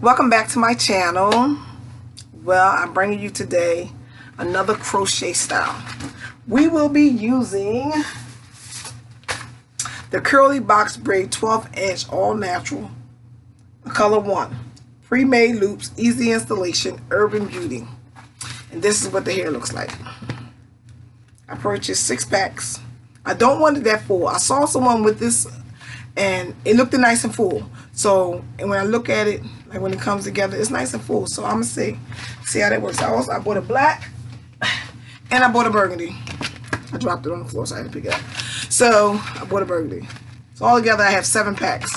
Welcome back to my channel. Well, I'm bringing you today another crochet style. We will be using the Curly Box Braid 12-inch all natural, color 1, pre-made loops, easy installation, urban beauty. And this is what the hair looks like. I purchased 6 packs. I don't want it that full. I saw someone with this and it looked nice and full. So, and when I look at it, like when it comes together, it's nice and full. So I'm gonna see how that works. I bought a black and I bought a burgundy. I dropped it on the floor, so I had to pick it up. So I bought a burgundy. So all together I have 7 packs.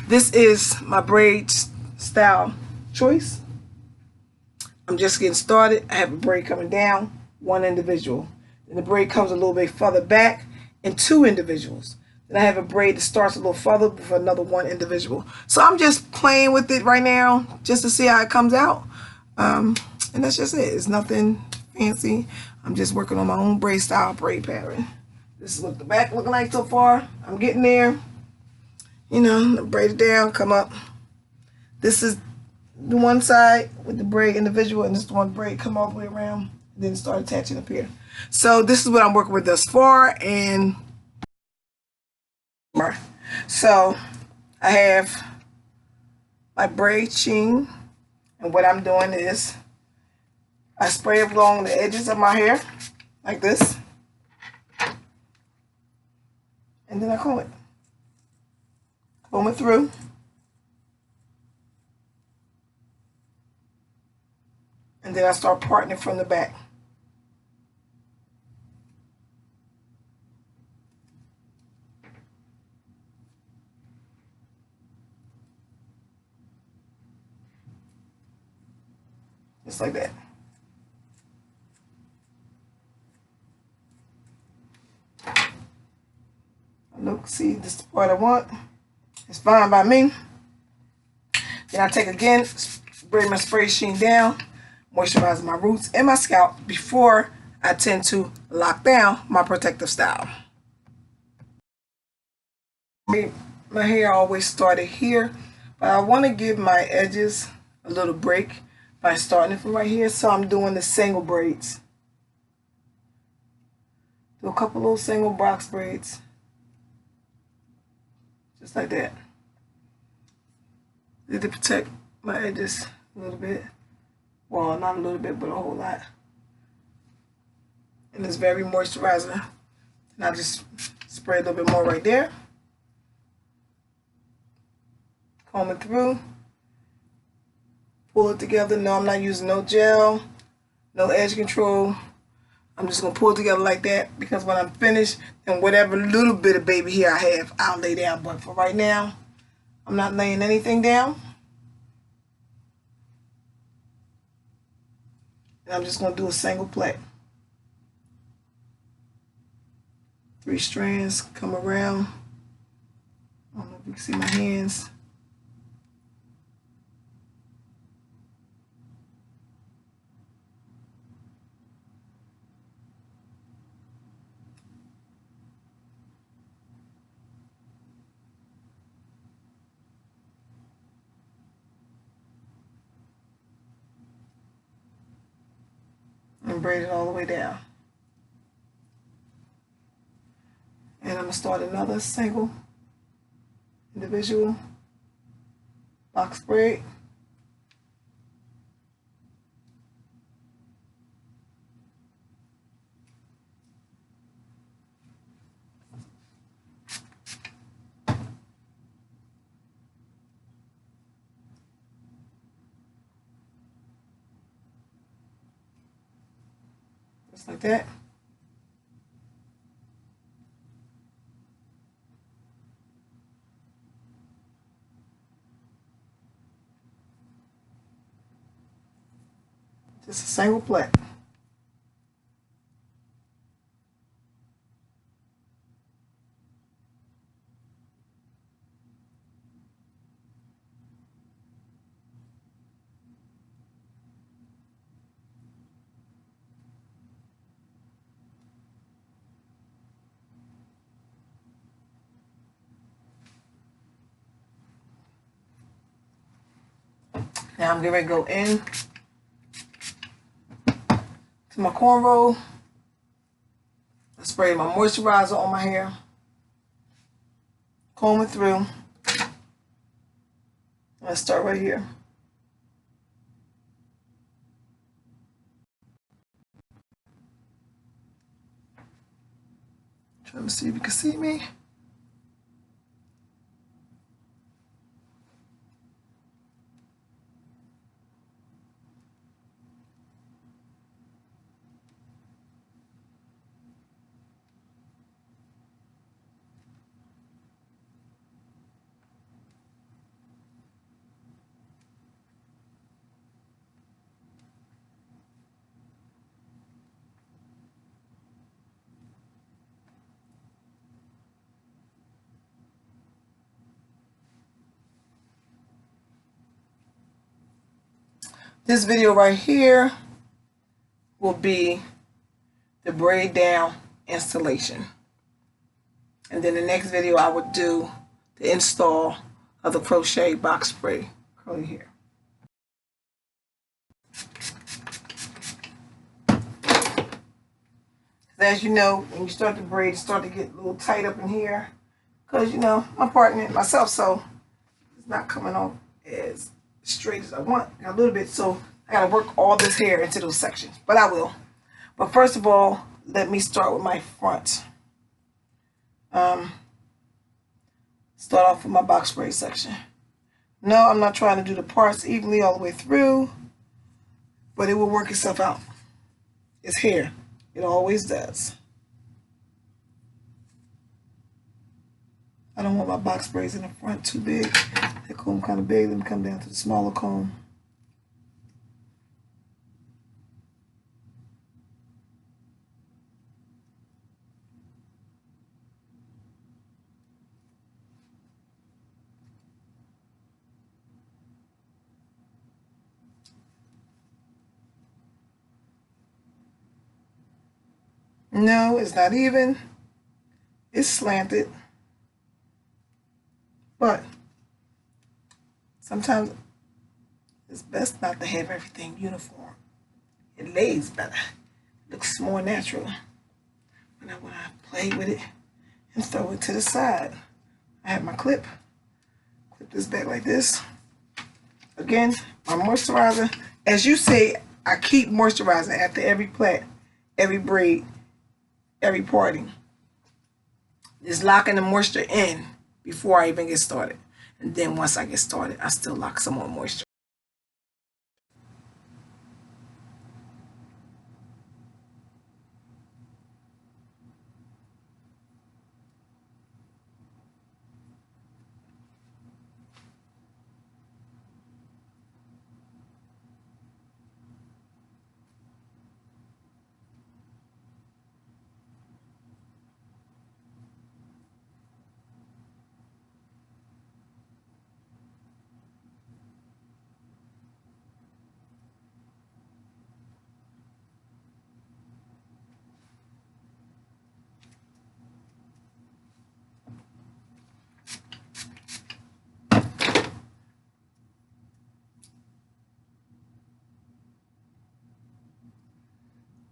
This is my braid style choice. I'm just getting started. I have a braid coming down, 1 individual. Then the braid comes a little bit further back and 2 individuals. Then I have a braid that starts a little further with another 1 individual. So I'm just playing with it right now just to see how it comes out. And that's just it. It's nothing fancy. I'm just working on my own braid style braid pattern. This is what the back looking like so far. I'm getting there. You know, braid it down, come up. This is the one side with the braid individual, and this is the one braid come all the way around, and then start attaching up here. So this is what I'm working with thus far, and so I have my braid sheen, and what I'm doing is I spray it along the edges of my hair like this, and then I comb it through. And then I start parting it from the back. Just like that. Look, see, this is the part I want. It's fine by me. Then I take again, spray my spray sheen down, moisturize my roots and my scalp before I tend to lock down my protective style. My hair always started here, but I want to give my edges a little break by starting it from right here. So I'm doing the single braids. Do a couple little single box braids. Just like that. Need to protect my edges a little bit. Well, not a little bit, but a whole lot. And it's very moisturizing. And I just spray a little bit more right there. Comb it through. Pull it together. No, I'm not using no gel, no edge control. I'm just going to pull it together like that, because when I'm finished, then whatever little bit of baby hair I have, I'll lay down. But for right now, I'm not laying anything down. And I'm just going to do a single plait. 3 strands come around. I don't know if you can see my hands. And braid it all the way down. And I'm going to start another single individual box braid. Just like that. Just a single plait. Now I'm getting ready to go in to my cornrow. I spray my moisturizer on my hair. Comb it through. Let's start right here. Trying to see if you can see me. This video right here will be the braid down installation. And then the next video I would do the install of the crochet box spray curly hair. As you know, when you start the braid, it start to get a little tight up in here. Because, you know, I'm parting it myself, so it's not coming off as straight as I want. Got a little bit, so I got to work all this hair into those sections. But I will. But first of all, let me start with my front. Start off with my box braid section. No, I'm not trying to do the parts evenly all the way through, but it will work itself out. It's hair. It always does. I don't want my box braids in the front too big. That comb kind of big. Let me come down to the smaller comb. No, it's not even. It's slanted. But sometimes it's best not to have everything uniform. It lays better. It looks more natural. But now when I play with it and throw it to the side, I have my clip. Clip this back like this. Again, my moisturizer. As you say, I keep moisturizing after every plait, every braid, every parting. Just locking the moisture in before I even get started. And then once I get started, I still lock some more moisture.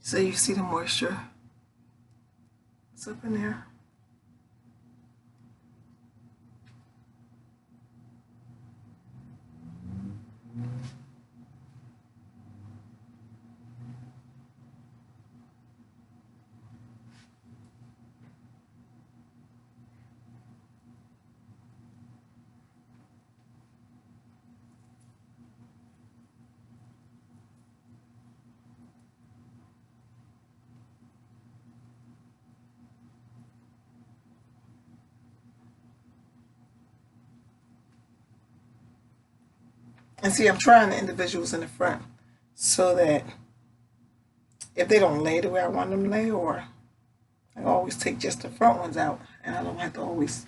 So you see the moisture. It's up in there. And see, I'm trying the individuals in the front so that if they don't lay the way I want them to lay, or I always take just the front ones out and I don't have to always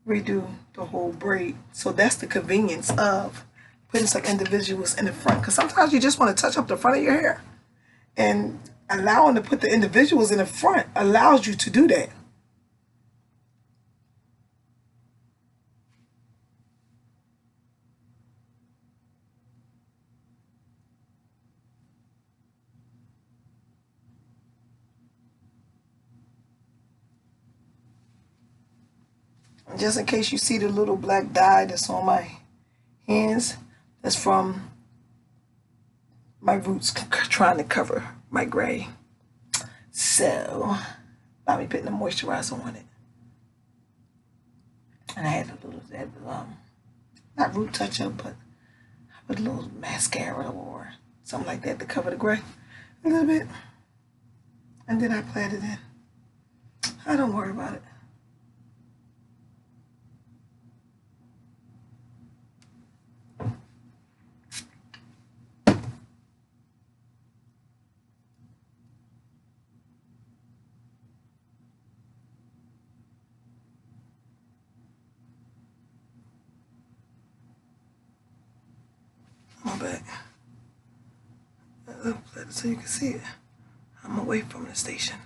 redo the whole braid. So that's the convenience of putting some individuals in the front, because sometimes you just want to touch up the front of your hair, and allowing to put the individuals in the front allows you to do that. Just in case you see the little black dye that's on my hands, that's from my roots trying to cover my gray. So I'll be putting the moisturizer on it. And I had a little, not root touch up, but I put a little mascara or something like that to cover the gray a little bit. And then I applied it in. I don't worry about it. My back. So you can see it. I'm away from the station.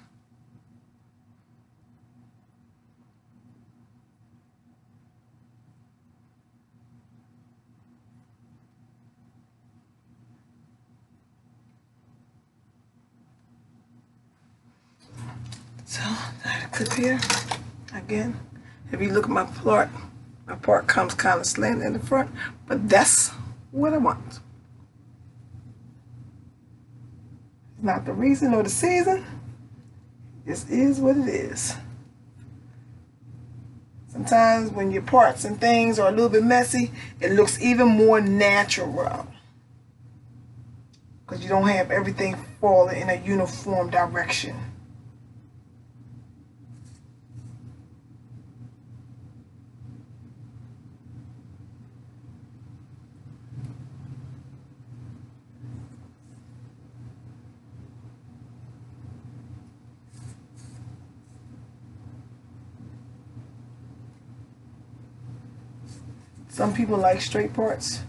So I had a clip here. Again, if you look at my part comes kind of slanted in the front, but that's what I want. It's not the reason or the season. This is what it is. Sometimes when your parts and things are a little bit messy, it looks even more natural. Because you don't have everything falling in a uniform direction. Some people like straight parts,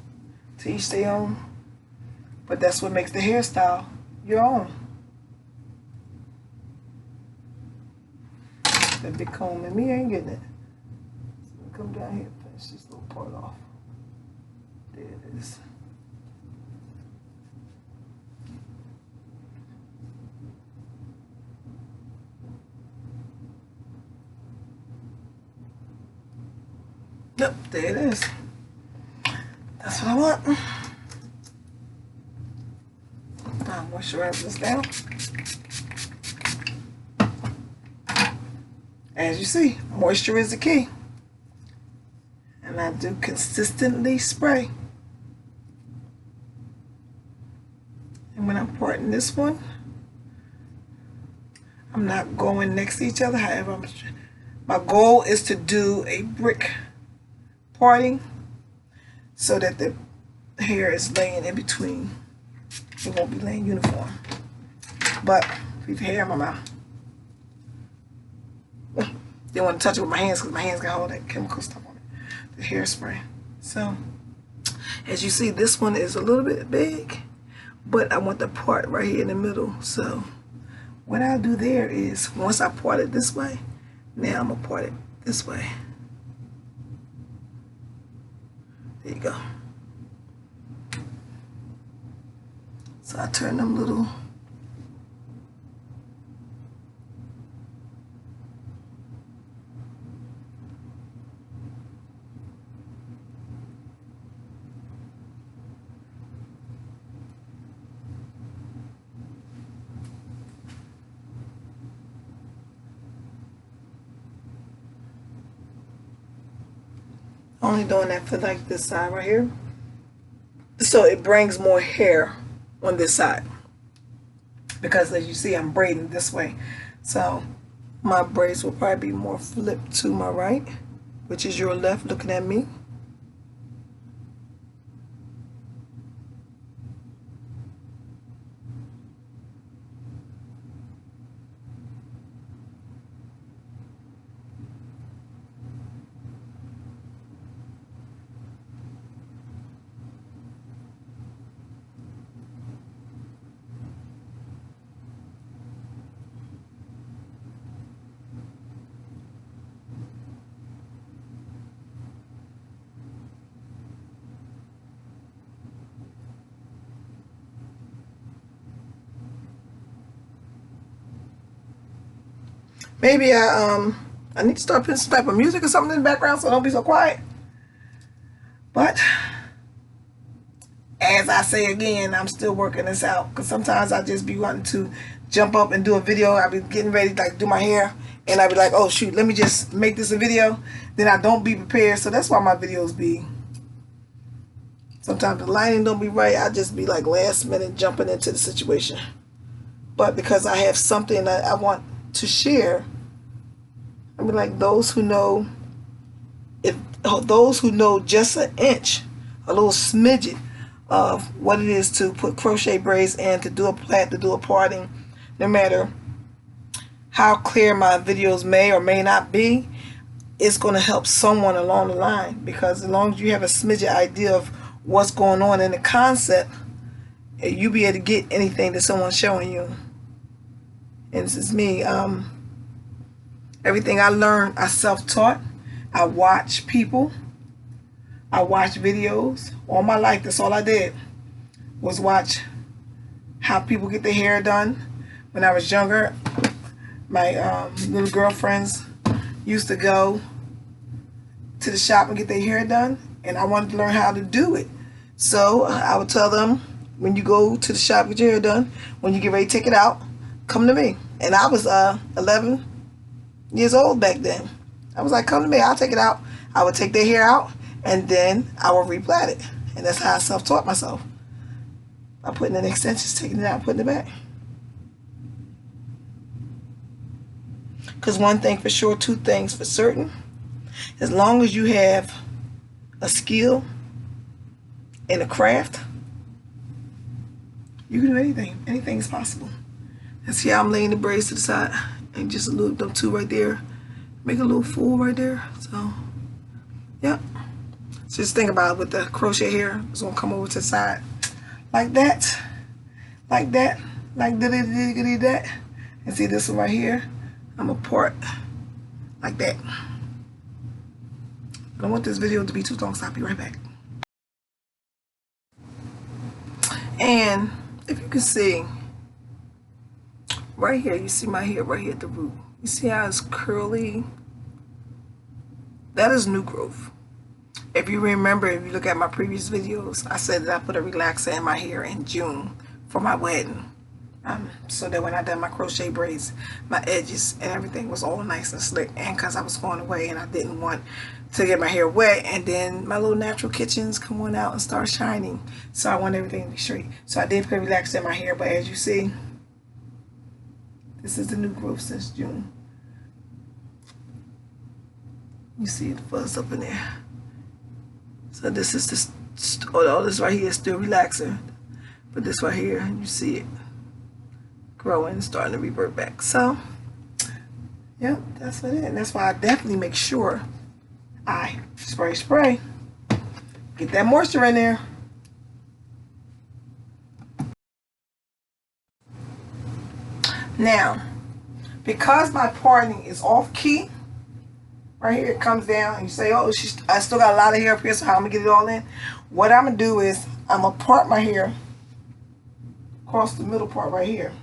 to each their own, but that's what makes the hairstyle your own. That big comb in me ain't getting it. So come down here and finish this little part off. There it is. Yep, there it is. That's what I want. I'll moisturize this down. As you see, moisture is the key. And I do consistently spray. And when I'm parting this one, I'm not going next to each other. However, my goal is to do a brick parting so that the hair is laying in between. It won't be laying uniform. But leave the hair in my mouth. Didn't want to touch it with my hands because my hands got all that chemical stuff on it. The hairspray. So as you see, this one is a little bit big, but I want the part right here in the middle. So what I'll do there is, once I part it this way, now I'm gonna part it this way. There you go. So I turn them little. Only doing that for like this side right here. So it brings more hair on this side. Because as you see, I'm braiding this way. So my braids will probably be more flipped to my right, which is your left looking at me. Maybe I I need to start putting some type of music or something in the background so don't be so quiet. But as I say again, I'm still working this out, because sometimes I just be wanting to jump up and do a video. I be getting ready to like do my hair, and I be like, oh shoot, let me just make this a video. Then I don't be prepared, so that's why my videos be, sometimes the lighting don't be right. I just be like last minute jumping into the situation. But because I have something that I want to share, I mean, like those who know, if those who know just an inch, a little smidget of what it is to put crochet braids in, to do a plait, to do a parting, no matter how clear my videos may or may not be, it's going to help someone along the line. Because as long as you have a smidget idea of what's going on in the concept, you be able to get anything that someone's showing you. And this is me. Everything I learned, I self-taught. I watch people. I watch videos. All my life, that's all I did, was watch how people get their hair done. When I was younger, my little girlfriends used to go to the shop and get their hair done, and I wanted to learn how to do it. So I would tell them, when you go to the shop, get your hair done, when you get ready to take it out, come to me. And I was 11 years old back then. I was like, come to me, I'll take it out. I would take their hair out, and then I would replait it. And that's how I self-taught myself. By putting in extensions, taking it out, putting it back. Because one thing for sure, two things for certain. As long as you have a skill and a craft, you can do anything. Anything is possible. And see how I'm laying the braids to the side, and just loop them two right there. Make a little fold right there. So, yep. So just think about it with the crochet here. It's gonna come over to the side like that, like that, like that. And see this one right here? I'm gonna part like that. I don't want this video to be too long, so I'll be right back. And if you can see right here, you see my hair right here at the root. You see how it's curly? That is new growth. If you remember, if you look at my previous videos, I said that I put a relaxer in my hair in June for my wedding. So that when I done my crochet braids, my edges and everything was all nice and slick. And because I was going away and I didn't want to get my hair wet, and then my little natural kitchens come on out and start shining. So I want everything to be straight. So I did put a relaxer in my hair, but as you see, this is the new growth since June. You see the fuzz up in there. So this is the, all this right here is still relaxer. But this right here, you see it growing, starting to revert back. So, yeah, that's what it is. And that's why I definitely make sure I spray. Get that moisture in there. Now, because my parting is off key, right here it comes down, and you say, oh, I still got a lot of hair up here, so how I'm gonna get it all in? What I'm gonna do is I'm gonna part my hair across the middle part right here.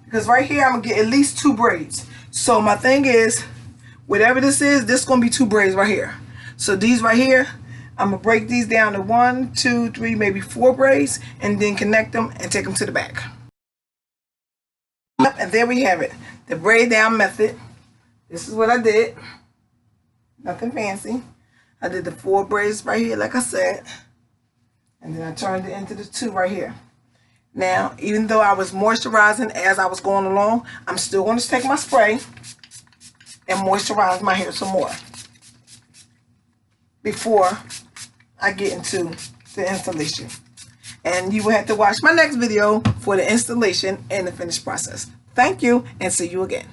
Because right here I'm gonna get at least 2 braids. So my thing is, whatever this is gonna be 2 braids right here. So these right here, I'm gonna break these down to 1, 2, 3, maybe 4 braids, and then connect them and take them to the back. And there we have it, the braid down method. This is what I did. Nothing fancy. I did the 4 braids right here, like I said, and then I turned it into the 2 right here. Now, even though I was moisturizing as I was going along, I'm still going to take my spray and moisturize my hair some more before I get into the installation. And you will have to watch my next video for the installation and the finished process. Thank you, and see you again.